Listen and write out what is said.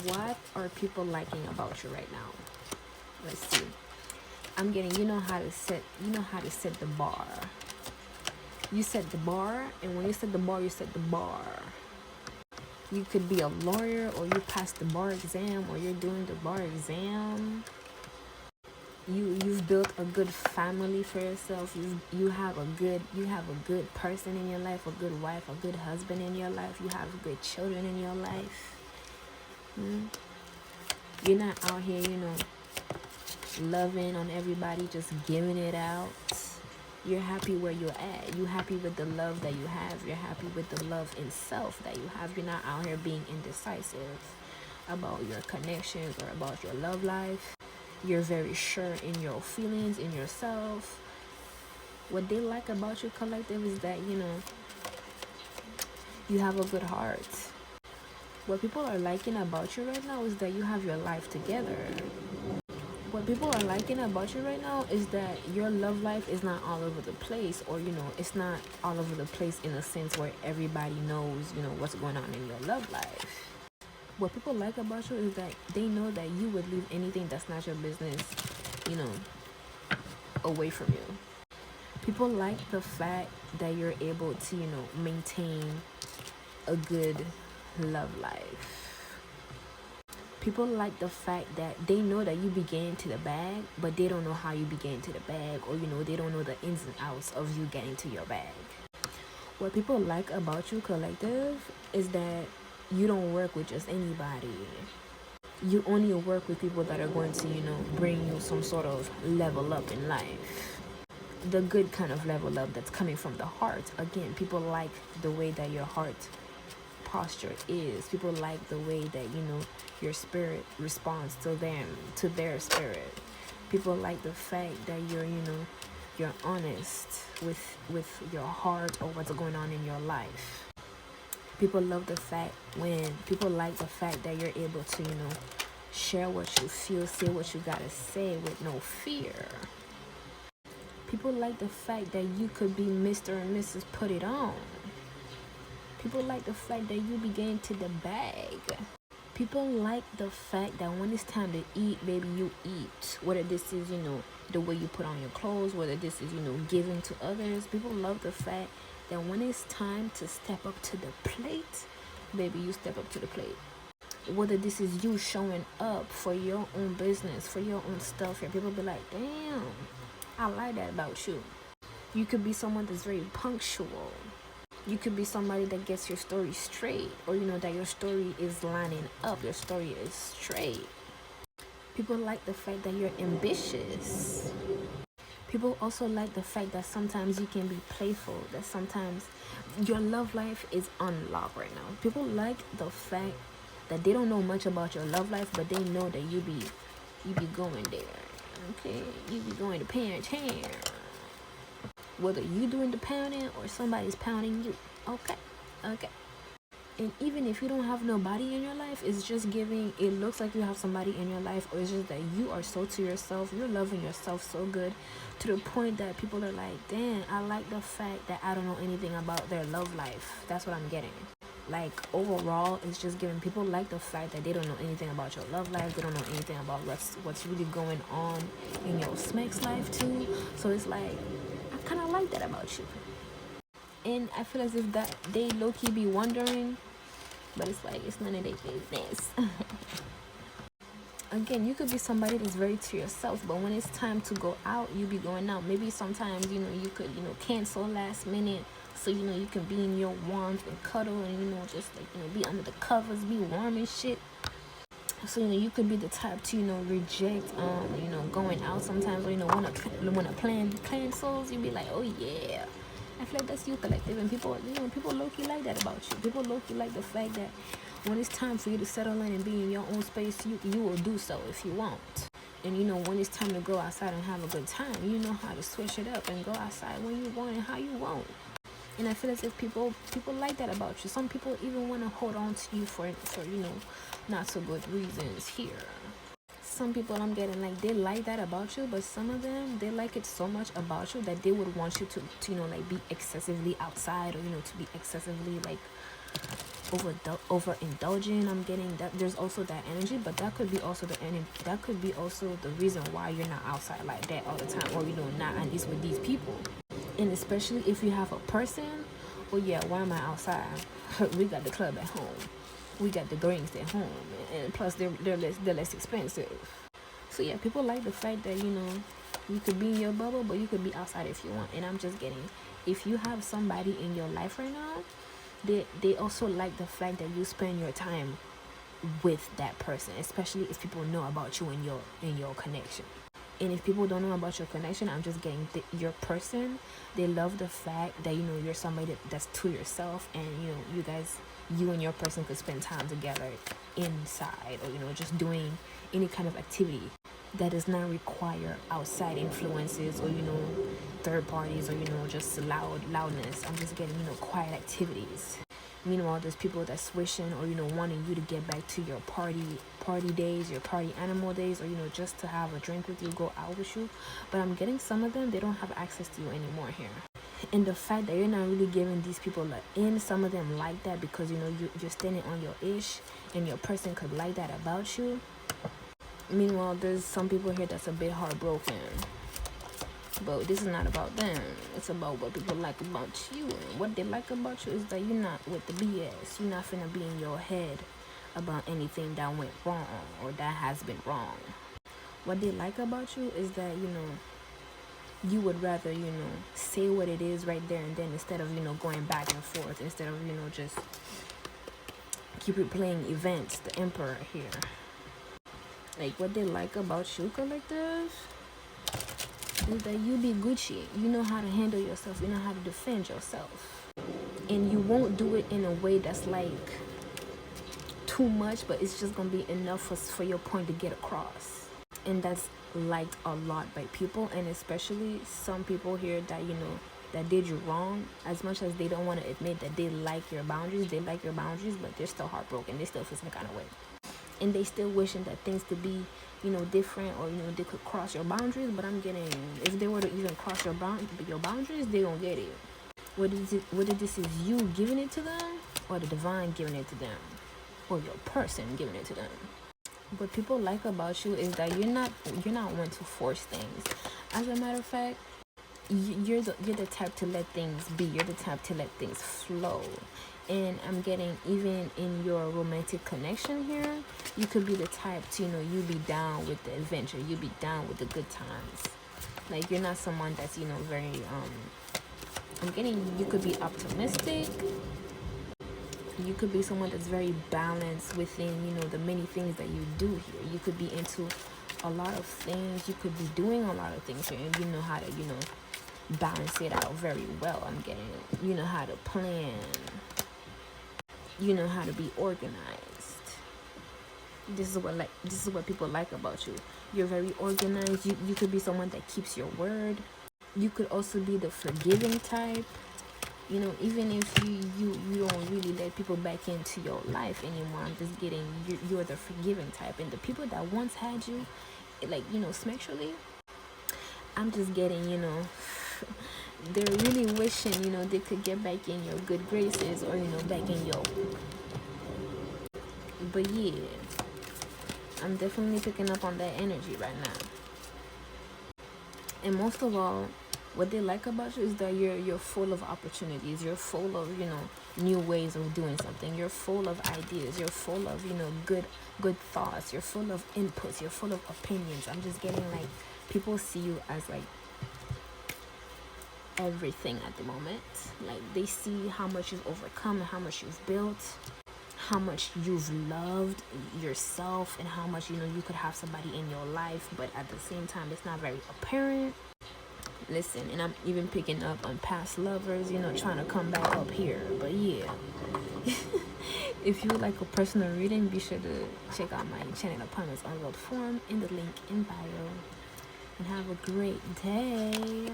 What are people liking about you right now? Let's see. I'm getting, you know how to set the bar. You set the bar, and when you set the bar, you set the bar. You could be a lawyer, or you passed the bar exam, or you're doing the bar exam. You've built a good family for yourself. You have a good person in your life, a good wife, a good husband in your life. You have good children in your life. You're not out here, loving on everybody, just giving it out. You're happy where you're at. You're happy with the love that you have. You're happy with the love in self that you have. You're not out here being indecisive about your connections or about your love life. You're very sure in your feelings, in yourself. What they like about you, collective, is that, you have a good heart. What people are liking about you right now is that you have your life together. What people are liking about you right now is that your love life is not all over the place, or, it's not all over the place in a sense where everybody knows, what's going on in your love life. What people like about you is that they know that you would leave anything that's not your business, away from you. People like the fact that you're able to, maintain a good love life. People like the fact that they know that you began to the bag, but they don't know how you began to the bag, or, they don't know the ins and outs of you getting to your bag. What people like about you, collective, is that you don't work with just anybody. You only work with people that are going to, bring you some sort of level up in life. The good kind of level up that's coming from the heart. Again, people like the way that your heart posture is. People like the way that, your spirit responds to their spirit. People like the fact that you're honest with your heart or what's going on in your life. People like the fact that you're able to, share what you feel, say what you gotta say with no fear. People like the fact that you could be Mr. and Mrs. Put It On. People like the fact that you began to the bag. People like the fact that when it's time to eat, baby, you eat. Whether this is, the way you put on your clothes, whether this is, giving to others. People love the fact that when it's time to step up to the plate, baby, you step up to the plate. Whether this is you showing up for your own business, for your own stuff, and people be like, damn, I like that about you. You could be someone that's very punctual. You could be somebody that gets your story straight, or that your story is lining up, your story is straight. People like the fact that you're ambitious. People also like the fact that sometimes you can be playful, that sometimes your love life is unlocked right now. People like the fact that they don't know much about your love life, but they know that you be going there. Okay, you be going to parents' hair. Whether you doing the pounding or somebody's pounding you. Okay. And even if you don't have nobody in your life, it's just giving, it looks like you have somebody in your life, or it's just that you are so to yourself, you're loving yourself so good, to the point that people are like, damn, I like the fact that I don't know anything about their love life. That's what I'm getting. Like, overall, it's just giving, people like the fact that they don't know anything about your love life, they don't know anything about what's really going on in your smack's life too. So it's like, I kind of like that about you. And I feel as if that they low-key be wondering, but it's like, it's none of their business. Again, you could be somebody that's very to yourself, but when it's time to go out, you be going out. Maybe sometimes, you could, cancel last minute, so, you can be in your warmth and cuddle and, just like, be under the covers, be warm and shit. So, you could be the type to, reject, going out sometimes, or, when a plan cancels, you be like, oh yeah. I feel like that's you, collective, and people low-key like that about you. People low-key like the fact that when it's time for you to settle in and be in your own space, you will do so if you want. And when it's time to go outside and have a good time, you know how to switch it up and go outside when you want and how you want. And I feel as if people like that about you. Some people even want to hold on to you for not so good reasons here. Some people I'm getting, like, they like that about you, but some of them, they like it so much about you that they would want you to like, be excessively outside, or, to be excessively, like, overindulging. I'm getting that there's also that energy, but that could be also the reason why you're not outside like that all the time, or not at least with these people. And especially if you have a person, well, yeah, why am I outside? We got the club at home, we got the drinks at home, and plus they're less expensive. So yeah, people like the fact that you could be in your bubble, but you could be outside if you want. And I'm just getting, if you have somebody in your life right now, they also like the fact that you spend your time with that person, especially if people know about you in your connection. And if people don't know about your connection, I'm just getting your person, they love the fact that you're somebody that's to yourself, and you and your person could spend time together inside, or just doing any kind of activity that does not require outside influences, or third parties, or just loudness. I'm just getting quiet activities. Meanwhile, there's people that's wishing, or wanting you to get back to your party days, your party animal days, or just to have a drink with you, go out with you. But I'm getting some of them, they don't have access to you anymore here. And the fact that you're not really giving these people some of them like that, because you're standing on your ish, and your person could like that about you. Meanwhile, there's some people here that's a bit heartbroken. But this is not about them. It's about what people like about you. And what they like about you is that you're not with the BS. You're not finna be in your head about anything that went wrong or that has been wrong. What they like about you is that, you would rather, say what it is right there and then, instead of, going back and forth, instead of, just keep replaying events, the emperor here. Like, what they like about you, collective, is that you be Gucci. You know how to handle yourself. You know how to defend yourself. And you won't do it in a way that's like too much, but it's just going to be enough for your point to get across. And that's liked a lot by people, and especially some people here that, that did you wrong. As much as they don't want to admit that they like your boundaries, but they're still heartbroken. They still feel some kind of way. And they still wishing that things could be, different, or, they could cross your boundaries. But I'm getting, if they were to even cross your boundaries, they don't get it. Whether this is you giving it to them, or the divine giving it to them, or your person giving it to them. What people like about you is that you're not one to force things. As a matter of fact, you're the type to let things be. You're the type to let things flow. And I'm getting, even in your romantic connection here, you could be the type to, you be down with the adventure. You be down with the good times. Like, you're not someone that's, very, I'm getting, you could be optimistic. You could be someone that's very balanced within, the many things that you do here. You could be into a lot of things. You could be doing a lot of things here. And you know how to, balance it out very well. I'm getting, you know how to plan. You know how to be organized. This is what people like about you. You're very organized. You could be someone that keeps your word. You could also be the forgiving type. Even if you don't really let people back into your life anymore, I'm just getting, you're the forgiving type. And the people that once had you, like, sexually, I'm just getting, they're really wishing, they could get back in your good graces, or, back in your, but yeah, I'm definitely picking up on that energy right now. And most of all, what they like about you is that you're full of opportunities. You're full of, new ways of doing something. You're full of ideas. You're full of, good thoughts. You're full of inputs. You're full of opinions. I'm just getting, like, people see you as, like, everything at the moment. Like, they see how much you've overcome, and how much you've built, how much you've loved yourself, and how much, you could have somebody in your life, but at the same time, it's not very apparent. Listen, and I'm even picking up on past lovers, trying to come back up here. But yeah, if you would like a personal reading, be sure to check out my Enchanted Appointments Unveiled form in the link in bio. And have a great day.